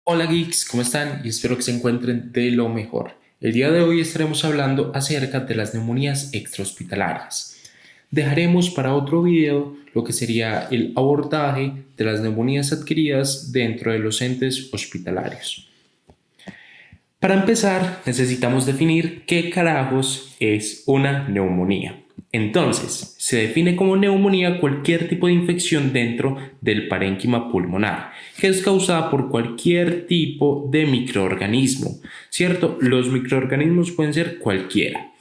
Hola geeks, ¿cómo están? Y espero que se encuentren de lo mejor. El día de hoy estaremos hablando acerca de las neumonías extrahospitalarias. Dejaremos para otro video lo que sería el abordaje de las neumonías adquiridas dentro de los entes hospitalarios. Para empezar, necesitamos definir qué carajos es una neumonía. Entonces, se define como neumonía cualquier tipo de infección dentro del parénquima pulmonar, que es causada por cualquier tipo de microorganismo, ¿cierto? Los microorganismos pueden ser cualquiera.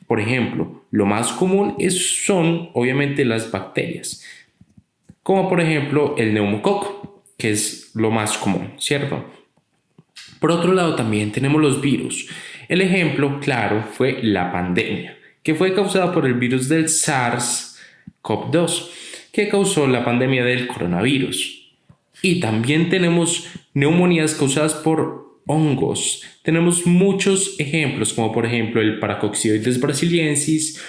Por ejemplo, lo más común son obviamente las bacterias, como por ejemplo el neumococo, que es lo más común, ¿cierto? Por otro lado, también tenemos los virus. El ejemplo claro fue la pandemia, que fue causada por el virus del SARS-CoV-2, que causó la pandemia del coronavirus. Y también tenemos neumonías causadas por hongos. Tenemos muchos ejemplos, como por ejemplo el Paracoccidioides brasiliensis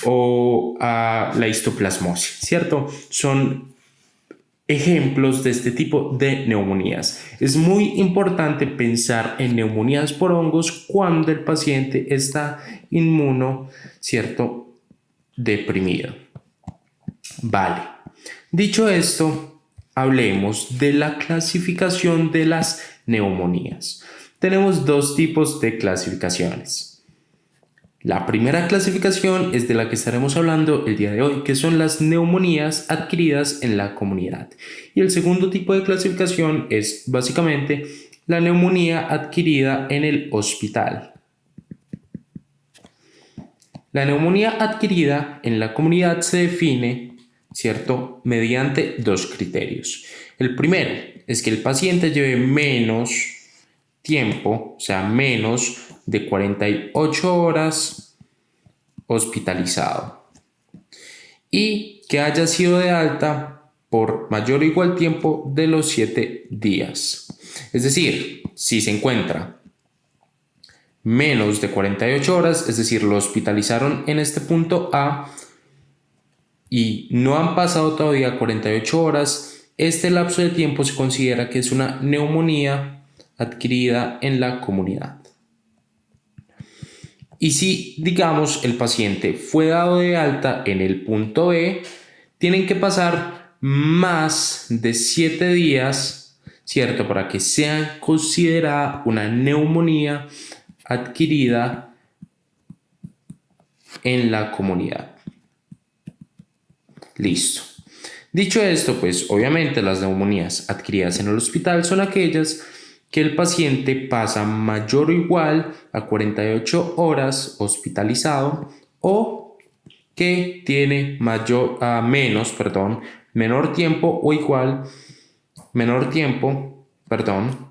o la histoplasmosis, ¿cierto? Son ejemplos de este tipo de neumonías. Es muy importante pensar en neumonías por hongos cuando el paciente está inmuno, ¿cierto? Deprimido. Vale. Dicho esto, hablemos de la clasificación de las neumonías. Tenemos dos tipos de clasificaciones. La primera clasificación es de la que estaremos hablando el día de hoy, que son las neumonías adquiridas en la comunidad. Y el segundo tipo de clasificación es básicamente la neumonía adquirida en el hospital. La neumonía adquirida en la comunidad se define, ¿cierto?, mediante dos criterios. El primero es que el paciente lleve menos tiempo, o sea, menos de 48 horas hospitalizado y que haya sido de alta por mayor o igual tiempo de los 7 días. Es decir, si se encuentra menos de 48 horas, es decir, lo hospitalizaron en este punto A y no han pasado todavía 48 horas, este lapso de tiempo se considera que es una neumonía adquirida en la comunidad. Y si, digamos, el paciente fue dado de alta en el punto B, tienen que pasar más de 7 días, ¿cierto? Para que sea considerada una neumonía adquirida en la comunidad. Listo. Dicho esto, pues obviamente las neumonías adquiridas en el hospital son aquellas que el paciente pasa mayor o igual a 48 horas hospitalizado o que tiene menor tiempo o igual, menor tiempo, perdón,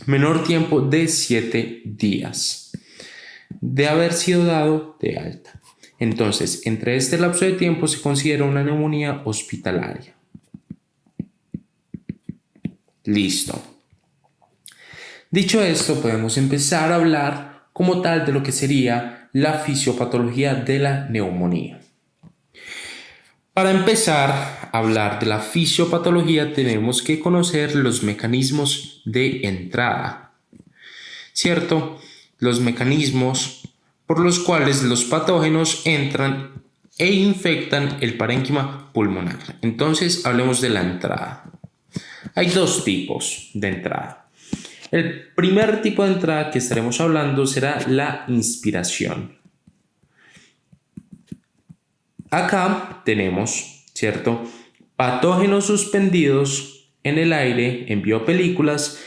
menor tiempo de 7 días de haber sido dado de alta. Entonces, entre este lapso de tiempo se considera una neumonía hospitalaria. Listo. Dicho esto, podemos empezar a hablar como tal de lo que sería la fisiopatología de la neumonía. Para empezar a hablar de la fisiopatología tenemos que conocer los mecanismos de entrada, ¿cierto? Los mecanismos por los cuales los patógenos entran e infectan el parénquima pulmonar. Entonces, hablemos de la entrada. Hay dos tipos de entrada. El primer tipo de entrada que estaremos hablando será la inspiración. Acá tenemos, ¿cierto?, patógenos suspendidos en el aire en biopelículas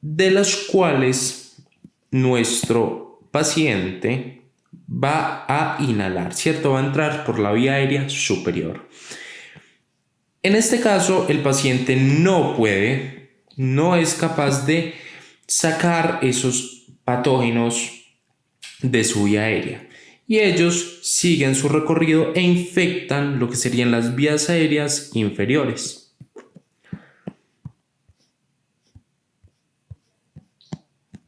de las cuales nuestro paciente va a inhalar, ¿cierto? Va a entrar por la vía aérea superior. En este caso, el paciente no es capaz de sacar esos patógenos de su vía aérea y ellos siguen su recorrido e infectan lo que serían las vías aéreas inferiores.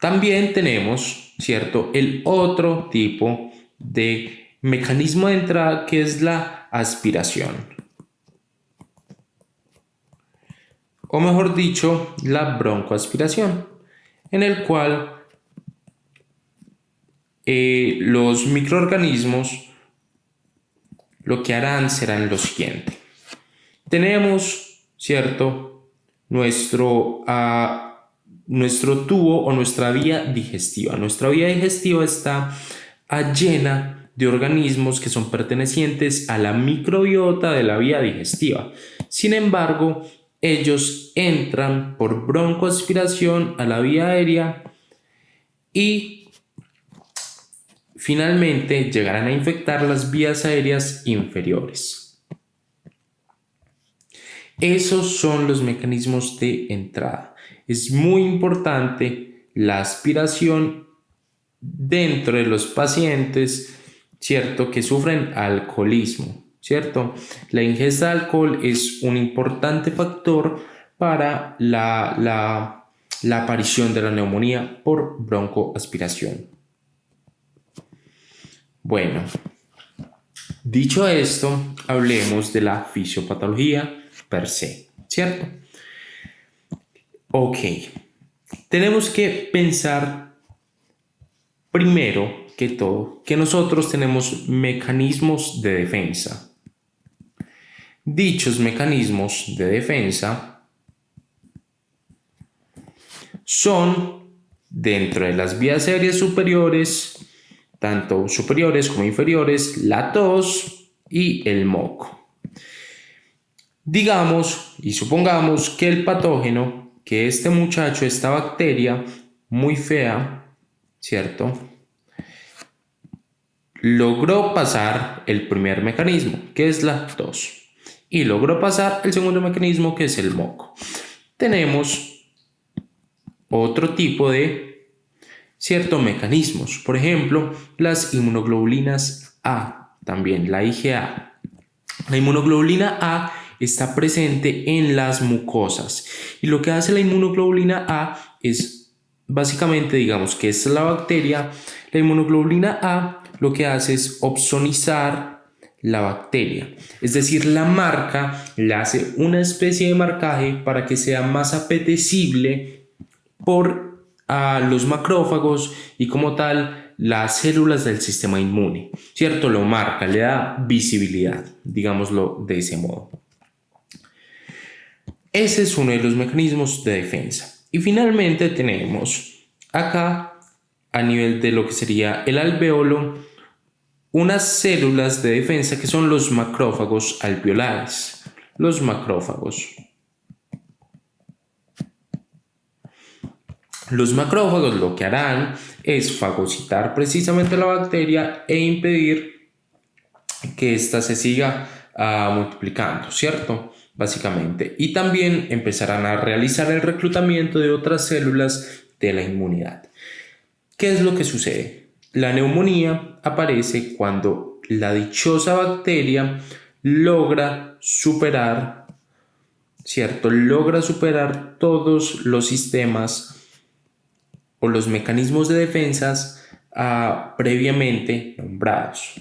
También tenemos, ¿cierto?, el otro tipo de mecanismo de entrada que es la aspiración. o mejor dicho, la broncoaspiración, en el cual los microorganismos lo que harán serán lo siguiente. Tenemos, ¿cierto?, nuestro tubo o nuestra vía digestiva. Nuestra vía digestiva está llena de organismos que son pertenecientes a la microbiota de la vía digestiva. Sin embargo, ellos entran por broncoaspiración a la vía aérea y finalmente llegarán a infectar las vías aéreas inferiores. Esos son los mecanismos de entrada. Es muy importante la aspiración dentro de los pacientes, ¿cierto?, que sufren alcoholismo, ¿cierto? La ingesta de alcohol es un importante factor para la aparición de la neumonía por broncoaspiración. Bueno, dicho esto, hablemos de la fisiopatología per se, ¿cierto? Ok, tenemos que pensar primero que todo que nosotros tenemos mecanismos de defensa. Dichos mecanismos de defensa son dentro de las vías aéreas superiores, tanto superiores como inferiores, la tos y el moco. Digamos y supongamos que el patógeno, que este muchacho, esta bacteria muy fea, ¿cierto?, logró pasar el primer mecanismo, que es la tos, y logró pasar el segundo mecanismo, que es el moco. Tenemos otro tipo de mecanismos, por ejemplo, las inmunoglobulinas A, también la IgA. La inmunoglobulina A está presente en las mucosas y lo que hace la inmunoglobulina A es básicamente, digamos que es la bacteria, la inmunoglobulina A lo que hace es opsonizar la bacteria, es decir, la marca, le hace una especie de marcaje para que sea más apetecible por los macrófagos y como tal las células del sistema inmune, ¿cierto? Lo marca, le da visibilidad, digámoslo de ese modo. Ese es uno de los mecanismos de defensa. Y finalmente tenemos acá, a nivel de lo que sería el alvéolo, unas células de defensa que son los macrófagos alveolares. Los macrófagos. Los macrófagos lo que harán es fagocitar precisamente la bacteria e impedir que ésta se siga multiplicando, ¿cierto? Básicamente. Y también empezarán a realizar el reclutamiento de otras células de la inmunidad. ¿Qué es lo que sucede? La neumonía aparece cuando la dichosa bacteria logra superar, ¿cierto? Logra superar todos los sistemas o los mecanismos de defensas previamente nombrados.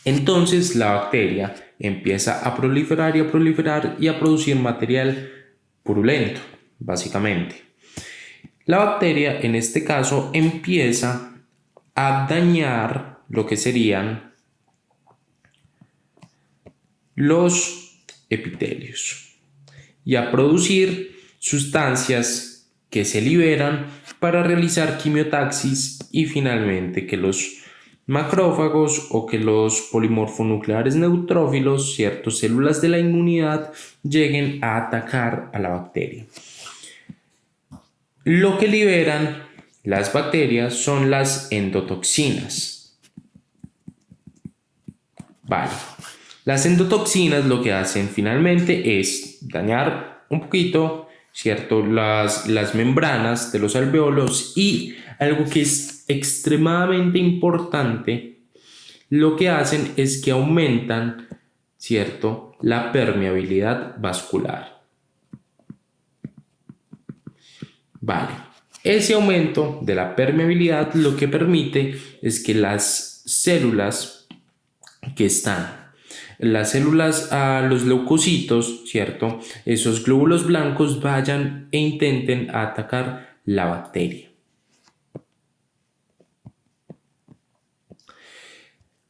Entonces la bacteria empieza a proliferar y a producir material purulento, básicamente. La bacteria en este caso empieza a dañar lo que serían los epitelios y a producir sustancias que se liberan para realizar quimiotaxis y finalmente que los macrófagos o que los polimorfonucleares neutrófilos, ciertas células de la inmunidad, lleguen a atacar a la bacteria. Lo que liberan las bacterias son las endotoxinas. Vale. Las endotoxinas lo que hacen finalmente es dañar un poquito, ¿cierto?, las membranas de los alvéolos y algo que es extremadamente importante, lo que hacen es que aumentan, ¿cierto?, la permeabilidad vascular. Vale, ese aumento de la permeabilidad lo que permite es que las células que están las células, los leucocitos, ¿cierto? Esos glóbulos blancos vayan e intenten atacar la bacteria.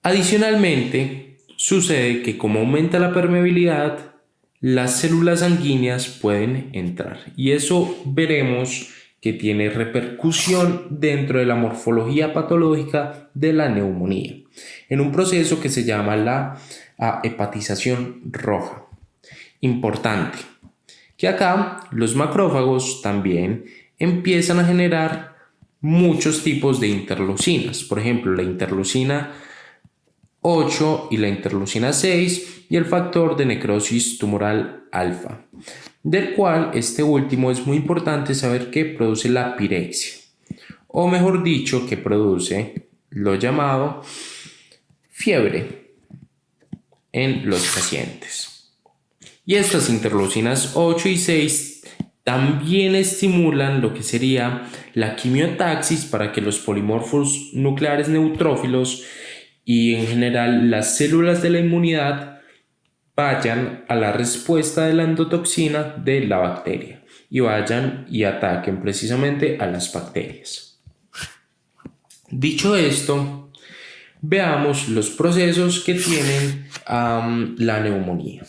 Adicionalmente, sucede que como aumenta la permeabilidad, las células sanguíneas pueden entrar y eso veremos que tiene repercusión dentro de la morfología patológica de la neumonía, en un proceso que se llama la hepatización roja. Importante, que acá los macrófagos también empiezan a generar muchos tipos de interleucinas, por ejemplo la interleucina 8 y la interleucina 6 y el factor de necrosis tumoral alfa, del cual este último es muy importante saber que produce la pirexia, o mejor dicho, que produce lo llamado fiebre en los pacientes. Y estas interleucinas 8 y 6 también estimulan lo que sería la quimiotaxis para que los polimorfos nucleares neutrófilos y en general las células de la inmunidad vayan a la respuesta de la endotoxina de la bacteria y vayan y ataquen precisamente a las bacterias. Dicho esto, veamos los procesos que tienen la neumonía.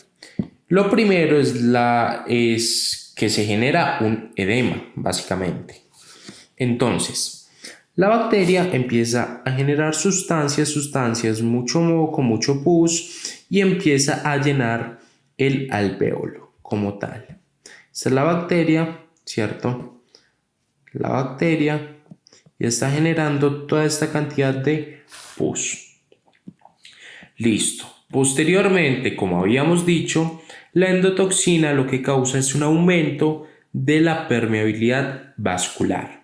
Lo primero es que se genera un edema, básicamente. Entonces, la bacteria empieza a generar sustancias, mucho moco, mucho pus y empieza a llenar el alvéolo como tal. Esta es la bacteria, ¿cierto? La bacteria y está generando toda esta cantidad de pus. Listo. Posteriormente, como habíamos dicho, la endotoxina lo que causa es un aumento de la permeabilidad vascular.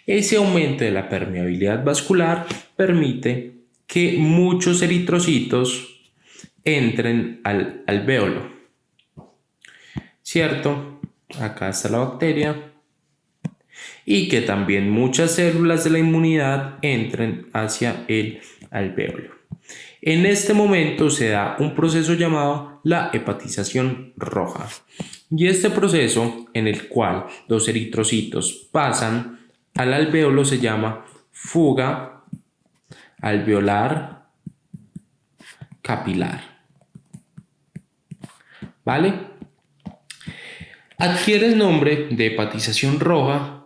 Ese aumento de la permeabilidad vascular permite que muchos eritrocitos entren al alvéolo, ¿cierto? Acá está la bacteria. Y que también muchas células de la inmunidad entren hacia el alvéolo. En este momento se da un proceso llamado la hepatización roja. Y este proceso en el cual los eritrocitos pasan al alvéolo se llama fuga alveolar capilar. ¿Vale? Adquiere el nombre de hepatización roja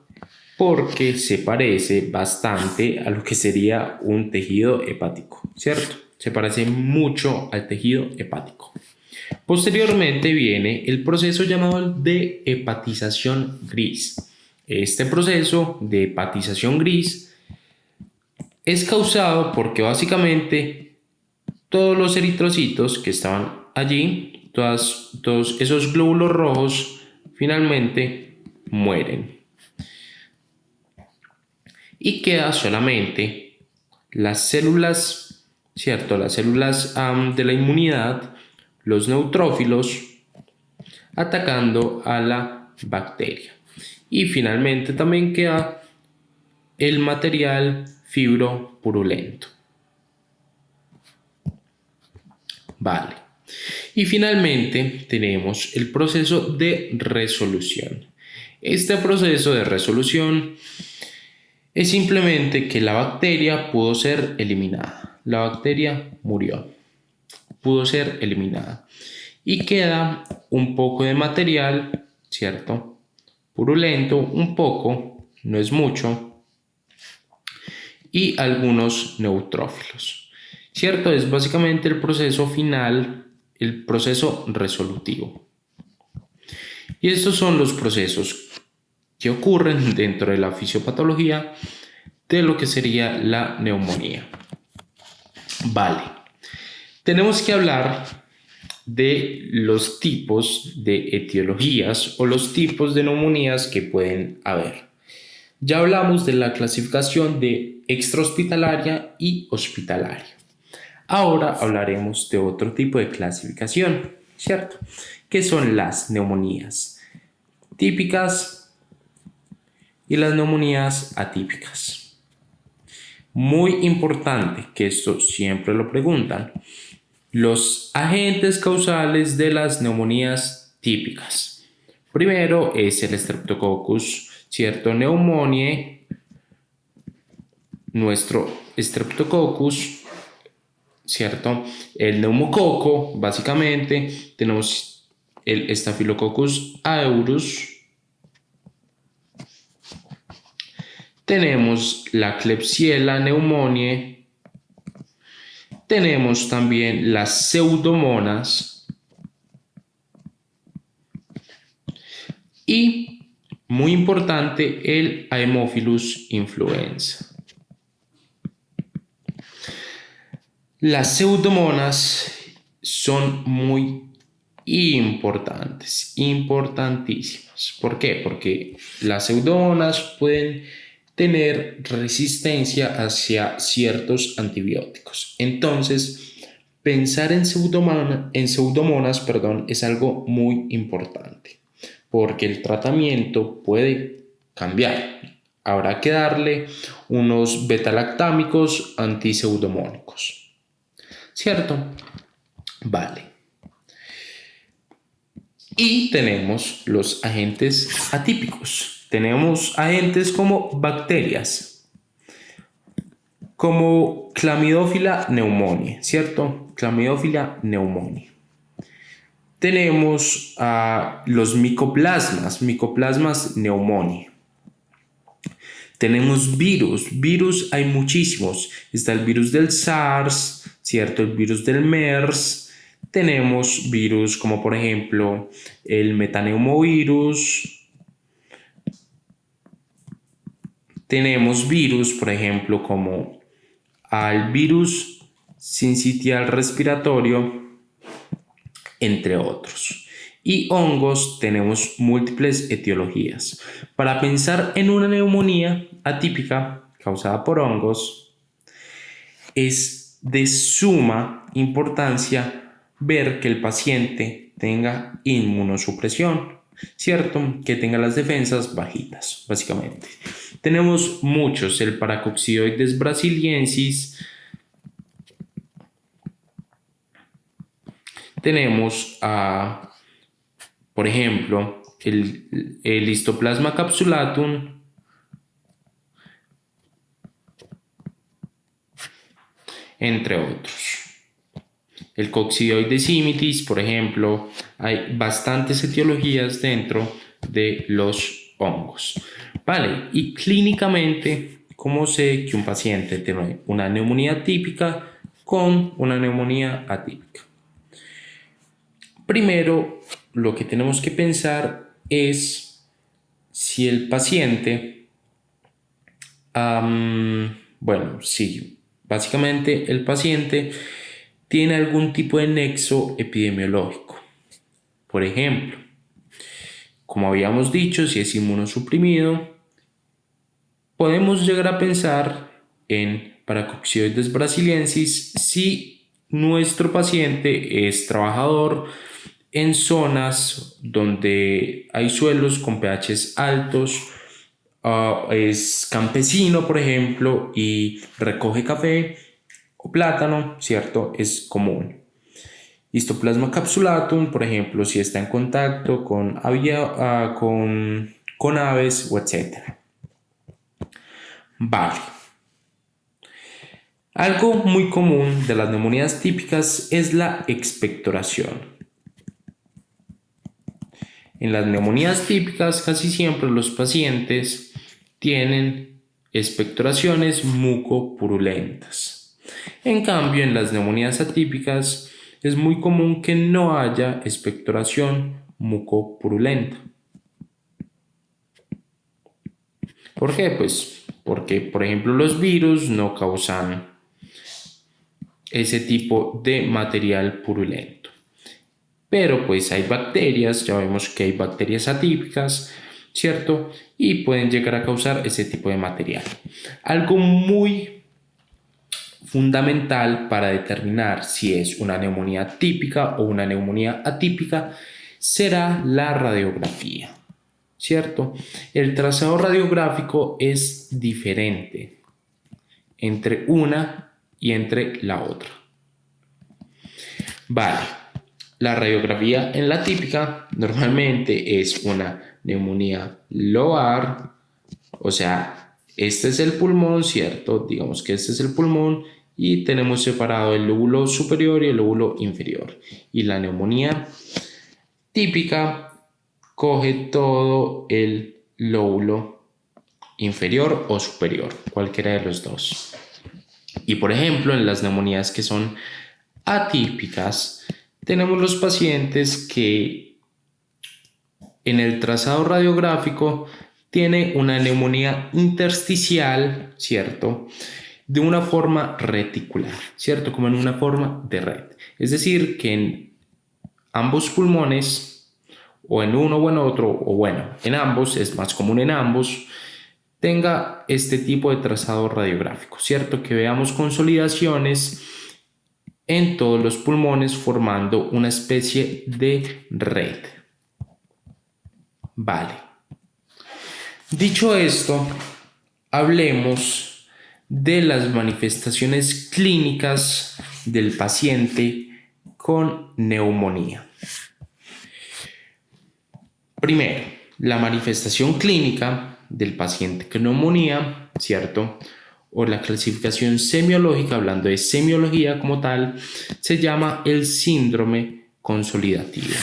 porque se parece bastante a lo que sería un tejido hepático, ¿cierto? Se parece mucho al tejido hepático. Posteriormente viene el proceso llamado de hepatización gris. Este proceso de hepatización gris es causado porque básicamente todos los eritrocitos que estaban allí, todos esos glóbulos rojos, finalmente mueren. Y queda solamente las células, ¿cierto? Las células de la inmunidad, los neutrófilos, atacando a la bacteria. Y finalmente también queda el material fibropurulento. Vale. Y finalmente tenemos el proceso de resolución. Este proceso de resolución es simplemente que la bacteria pudo ser eliminada. La bacteria murió. Pudo ser eliminada. Y queda un poco de material, ¿cierto? Purulento, un poco, no es mucho. Y algunos neutrófilos. ¿Cierto? Es básicamente el proceso final, el proceso resolutivo. Y estos son los procesos que ocurren dentro de la fisiopatología de lo que sería la neumonía. Vale, tenemos que hablar de los tipos de etiologías o los tipos de neumonías que pueden haber. Ya hablamos de la clasificación de extrahospitalaria y hospitalaria. Ahora hablaremos de otro tipo de clasificación, ¿cierto? Que son las neumonías típicas y las neumonías atípicas. Muy importante, que esto siempre lo preguntan. Los agentes causales de las neumonías típicas. Primero es el Streptococcus, ¿cierto? Pneumoniae, nuestro Streptococcus, ¿cierto? El neumococo, básicamente, tenemos el Staphylococcus aureus, tenemos la Klebsiella pneumoniae, tenemos también las Pseudomonas y, muy importante, el Haemophilus influenza. Las Pseudomonas son muy importantísimas. ¿Por qué? Porque las Pseudomonas pueden tener resistencia hacia ciertos antibióticos. Entonces, pensar en Pseudomonas, es algo muy importante, porque el tratamiento puede cambiar. Habrá que darle unos betalactámicos antiseudomónicos, ¿cierto? Vale. Y tenemos los agentes atípicos. Tenemos agentes como bacterias, como Chlamydophila pneumoniae, ¿cierto? Chlamydophila pneumoniae. Tenemos los Mycoplasmas pneumoniae. Tenemos virus hay muchísimos. Está el virus del SARS, ¿cierto? El virus del MERS. Tenemos virus como por ejemplo el metaneumovirus. Tenemos virus, por ejemplo, como al virus sincitial respiratorio, entre otros. Y hongos tenemos múltiples etiologías. Para pensar en una neumonía atípica causada por hongos, es de suma importancia ver que el paciente tenga inmunosupresión, ¿cierto? Que tenga las defensas bajitas, básicamente. Tenemos muchos, el Paracoccidioides brasiliensis. Tenemos, por ejemplo, el Histoplasma capsulatum, entre otros. El Coccidioides imitis, por ejemplo, hay bastantes etiologías dentro de los hongos. Vale, y clínicamente, ¿cómo sé que un paciente tiene una neumonía típica con una neumonía atípica? Primero, lo que tenemos que pensar es si el paciente, sí, básicamente el paciente tiene algún tipo de nexo epidemiológico. Por ejemplo, como habíamos dicho, si es inmunosuprimido, podemos llegar a pensar en Paracoccidioides brasiliensis si nuestro paciente es trabajador en zonas donde hay suelos con pHs altos, es campesino, por ejemplo, y recoge café o plátano, ¿cierto? Es común. Histoplasma capsulatum, por ejemplo, si está en contacto con aves o etc. Vale. Algo muy común de las neumonías típicas es la expectoración. En las neumonías típicas casi siempre los pacientes tienen expectoraciones mucopurulentas. En cambio, en las neumonías atípicas es muy común que no haya expectoración mucopurulenta. ¿Por qué? Pues porque, por ejemplo, los virus no causan ese tipo de material purulento. Pero pues hay bacterias, ya vemos que hay bacterias atípicas, ¿cierto? Y pueden llegar a causar ese tipo de material. Algo muy fundamental para determinar si es una neumonía típica o una neumonía atípica será la radiografía, ¿cierto? El trazado radiográfico es diferente entre una y entre la otra. Vale, la radiografía en la típica normalmente es una neumonía lobar, o sea, este es el pulmón, ¿cierto? Digamos que este es el pulmón y tenemos separado el lóbulo superior y el lóbulo inferior. Y la neumonía típica coge todo el lóbulo inferior o superior, cualquiera de los dos. Y por ejemplo, en las neumonías que son atípicas, tenemos los pacientes que en el trazado radiográfico tiene una neumonía intersticial, ¿cierto? De una forma reticular, ¿cierto? Como en una forma de red. Es decir, que en ambos pulmones, o en uno o en otro, o bueno, en ambos, es más común en ambos, tenga este tipo de trazado radiográfico, ¿cierto? Que veamos consolidaciones en todos los pulmones formando una especie de red. Vale. Dicho esto, hablemos de las manifestaciones clínicas del paciente con neumonía. Primero, la manifestación clínica del paciente con neumonía, ¿cierto? O la clasificación semiológica, hablando de semiología como tal, se llama el síndrome consolidativo.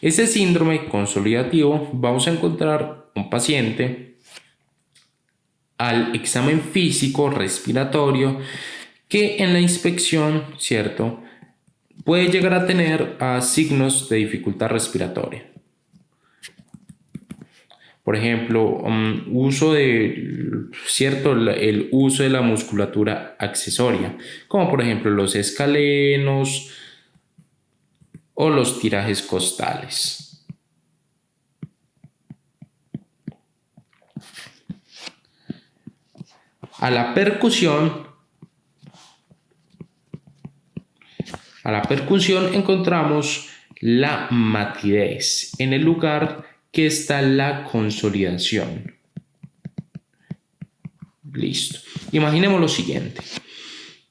Ese síndrome consolidativo vamos a encontrar un paciente al examen físico respiratorio que en la inspección, ¿cierto?, puede llegar a tener signos de dificultad respiratoria. Por ejemplo, uso de, ¿cierto?, el uso de la musculatura accesoria, como por ejemplo los escalenos o los tirajes costales. A la percusión encontramos la matidez en el lugar que está la consolidación. Listo. Imaginemos lo siguiente.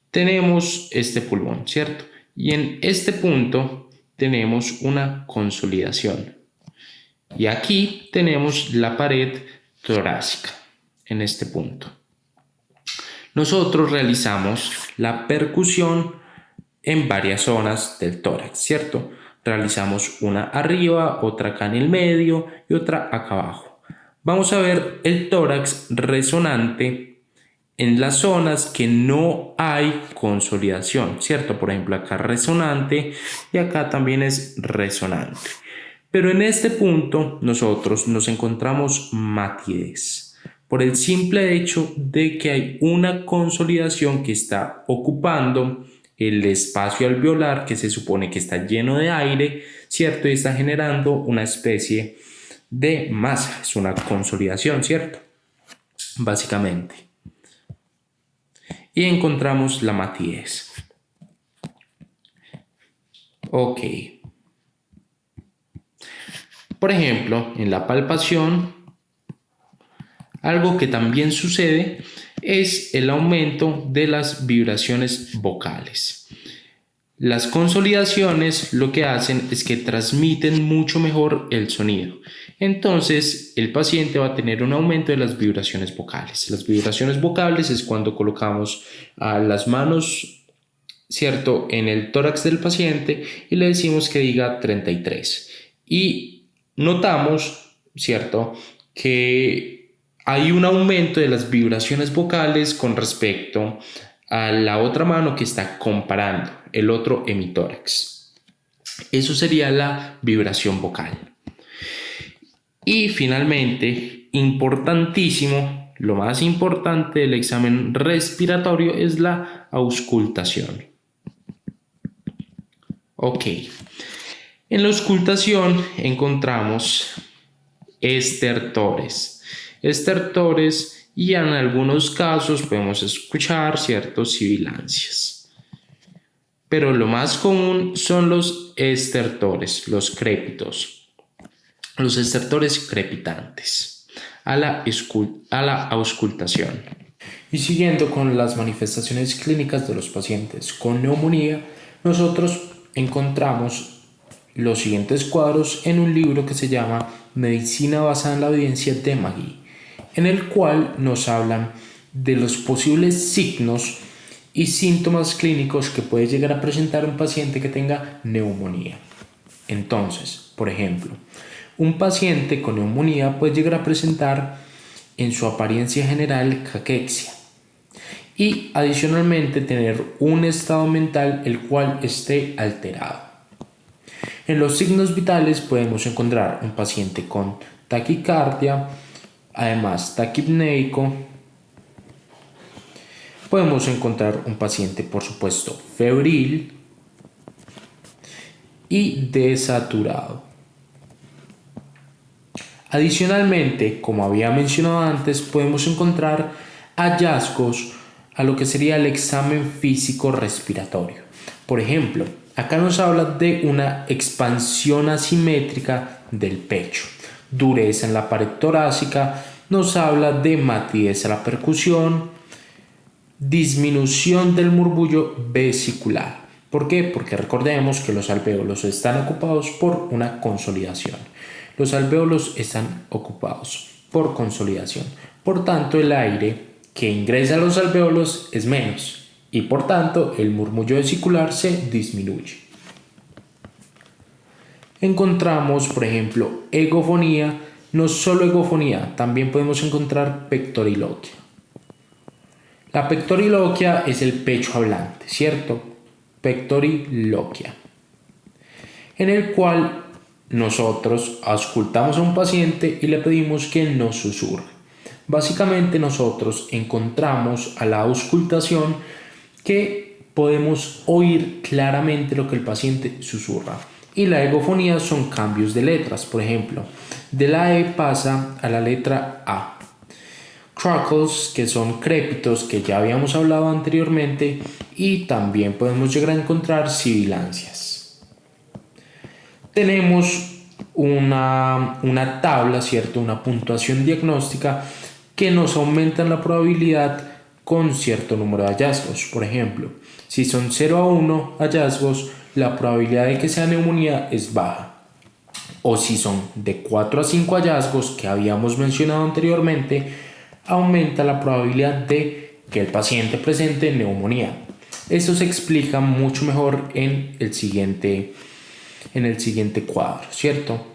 Tenemos este pulmón, ¿cierto? Y en este punto tenemos una consolidación. Y aquí tenemos la pared torácica, en este punto. Nosotros realizamos la percusión en varias zonas del tórax, ¿cierto? Realizamos una arriba, otra acá en el medio y otra acá abajo. Vamos a ver el tórax resonante en las zonas que no hay consolidación, ¿cierto? Por ejemplo, acá resonante y acá también es resonante. Pero en este punto nosotros nos encontramos matidez por el simple hecho de que hay una consolidación que está ocupando el espacio alveolar que se supone que está lleno de aire, ¿cierto? Y está generando una especie de masa, es una consolidación, ¿cierto? Básicamente. Y encontramos la matidez. Ok. Por ejemplo, en la palpación, algo que también sucede es el aumento de las vibraciones vocales. Las consolidaciones lo que hacen es que transmiten mucho mejor el sonido. Entonces, el paciente va a tener un aumento de las vibraciones vocales. Las vibraciones vocales es cuando colocamos las manos, ¿cierto?, en el tórax del paciente y le decimos que diga 33. Y notamos, ¿cierto?, que hay un aumento de las vibraciones vocales con respecto a la otra mano que está comparando, el otro hemitórax. Eso sería la vibración vocal. Y finalmente, importantísimo, lo más importante del examen respiratorio es la auscultación. Ok. En la auscultación encontramos estertores. Y en algunos casos podemos escuchar ciertos sibilancias. Pero lo más común son los estertores, los crépitos, los estertores crepitantes a la auscultación. Y siguiendo con las manifestaciones clínicas de los pacientes con neumonía, nosotros encontramos los siguientes cuadros en un libro que se llama Medicina basada en la evidencia de Magee, en el cual nos hablan de los posibles signos y síntomas clínicos que puede llegar a presentar un paciente que tenga neumonía. Entonces, por ejemplo, un paciente con neumonía puede llegar a presentar en su apariencia general caquexia y adicionalmente tener un estado mental el cual esté alterado. En los signos vitales podemos encontrar un paciente con taquicardia, además taquipneico. Podemos encontrar un paciente, por supuesto, febril y desaturado. Adicionalmente, como había mencionado antes, podemos encontrar hallazgos a lo que sería el examen físico respiratorio. Por ejemplo, acá nos habla de una expansión asimétrica del pecho, dureza en la pared torácica, nos habla de matidez a la percusión, disminución del murmullo vesicular. ¿Por qué? Porque recordemos que los alvéolos están ocupados por una consolidación. Los alvéolos están ocupados por consolidación. Por tanto, el aire que ingresa a los alvéolos es menos y por tanto el murmullo vesicular se disminuye. Encontramos, por ejemplo, egofonía, no solo egofonía, también podemos encontrar pectoriloquia. La pectoriloquia es el pecho hablante, ¿cierto? Pectoriloquia, en el cual nosotros auscultamos a un paciente y le pedimos que nos susurre. Básicamente nosotros encontramos a la auscultación que podemos oír claramente lo que el paciente susurra. Y la egofonía son cambios de letras, por ejemplo, de la E pasa a la letra A. Crackles, que son crépitos que ya habíamos hablado anteriormente, y también podemos llegar a encontrar sibilancias. Tenemos una tabla, ¿cierto? Una puntuación diagnóstica que nos aumenta la probabilidad con cierto número de hallazgos. Por ejemplo, si son 0 a 1 hallazgos, la probabilidad de que sea neumonía es baja. O si son de 4 a 5 hallazgos que habíamos mencionado anteriormente, aumenta la probabilidad de que el paciente presente neumonía. Esto se explica mucho mejor en el siguiente cuadro, ¿cierto?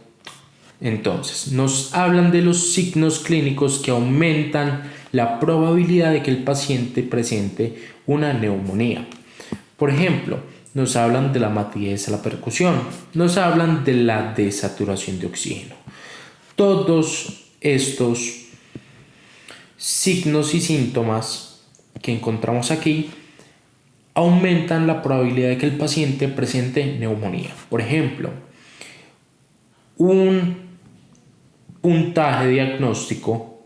Entonces, nos hablan de los signos clínicos que aumentan la probabilidad de que el paciente presente una neumonía. Por ejemplo, nos hablan de la matidez a la percusión, nos hablan de la desaturación de oxígeno. Todos estos signos y síntomas que encontramos aquí aumentan la probabilidad de que el paciente presente neumonía. Por ejemplo, un puntaje diagnóstico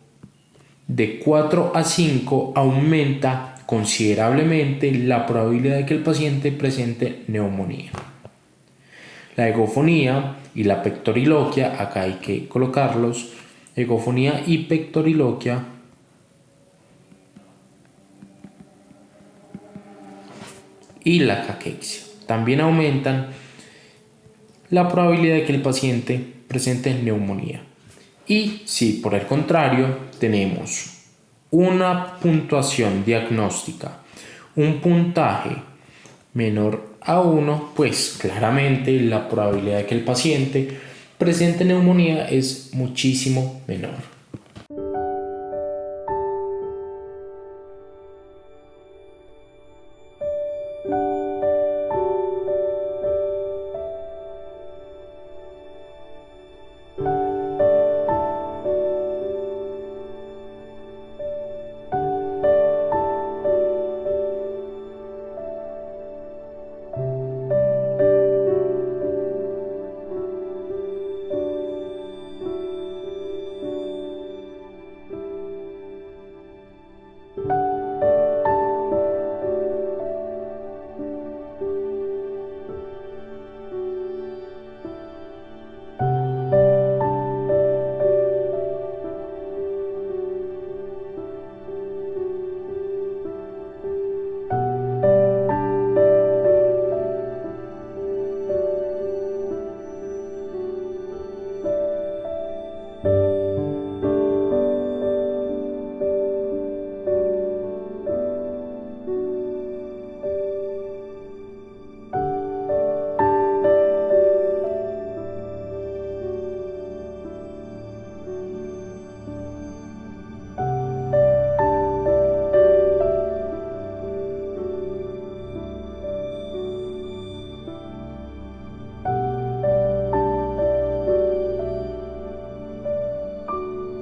de 4 a 5 aumenta considerablemente la probabilidad de que el paciente presente neumonía. La egofonía y la pectoriloquia, acá hay que colocarlos, egofonía y pectoriloquia, y la caquexia también aumentan la probabilidad de que el paciente presente neumonía. Y si por el contrario tenemos una puntuación diagnóstica, un puntaje menor a 1, pues claramente la probabilidad de que el paciente presente neumonía es muchísimo menor.